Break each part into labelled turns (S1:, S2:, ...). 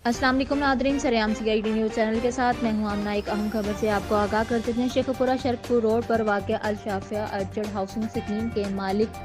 S1: अस्सलाम वालेकुम नादरीन, सरेआम CID न्यूज़ चैनल के साथ मैं हूं आमना। एक अहम खबर से आपको आगाह कर देते हैं। शेखपुरा शरकपुर रोड पर वाक़ अल शाफिया अर्चर्ड हाउसिंग स्कीम के मालिक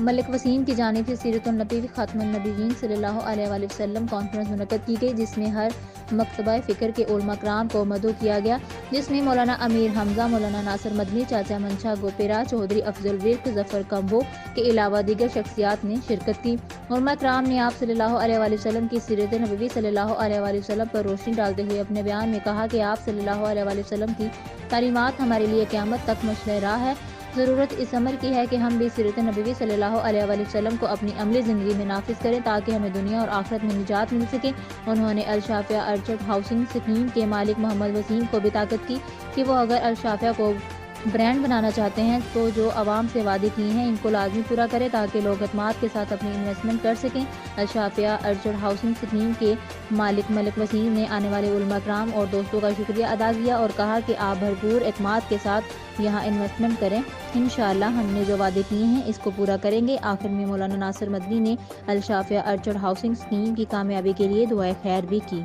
S1: मलिक वसीम की जानिब से सीरतुन नबी खातमुन नबीयीन सल्लल्लाहु अलैहि वसल्लम कॉन्फ्रेंस मुनक़्क़द की गई, जिसमें हर मकतबा फ़िक्र के उलमा कराम को मदऊ किया गया, जिसमें मौलाना अमीर हमजा, मौलाना नासिर मदनी, चाचा मंशा गोपेरा, चौधरी अफजल विर्क, जफर कम्बो के अलावा दीगर शख्सियात ने शिरकत की। उलमा कराम ने आप सल्लल्लाहु अलैहि वसल्लम की सीरत नबवी सल्लल्लाहु अलैहि वसल्लम पर रोशनी डालते हुए अपने बयान में कहा कि आप सल्लल्लाहु अलैहि वसल्लम की तालीमात हमारे लिए क़यामत तक मशअल राह है। ज़रूरत इस अमर की है कि हम भी सीरत नबवी सल्लल्लाहु अलैहि वसल्लम को अपनी अमली ज़िंदगी में नाफिज करें, ताकि हमें दुनिया और आखिरत में निजात मिल सके। उन्होंने अल शाफिया अर्चर्ड हाउसिंग स्कीम के मालिक मोहम्मद वसीम को भी ताकत की कि वो अगर अल शाफिया को ब्रांड बनाना चाहते हैं तो जो आवाम से वादे किए हैं इनको लाजमी पूरा करें, ताकि लोग एतमाद के साथ अपनी इन्वेस्टमेंट कर सकें। अल शाफिया अर्चर्ड हाउसिंग स्कीम के मालिक मलिक वसीम ने आने वाले उलमा कराम और दोस्तों का शुक्रिया अदा किया और कहा कि आप भरपूर एतमाद के साथ यहाँ इन्वेस्टमेंट करें। इंशाअल्लाह हमने जो वादे किए हैं इसको पूरा करेंगे। आखिर में मौलाना नासिर मदनी ने अल शाफिया अर्चर्ड हाउसिंग स्कीम की कामयाबी के लिए दुआए खैर भी की।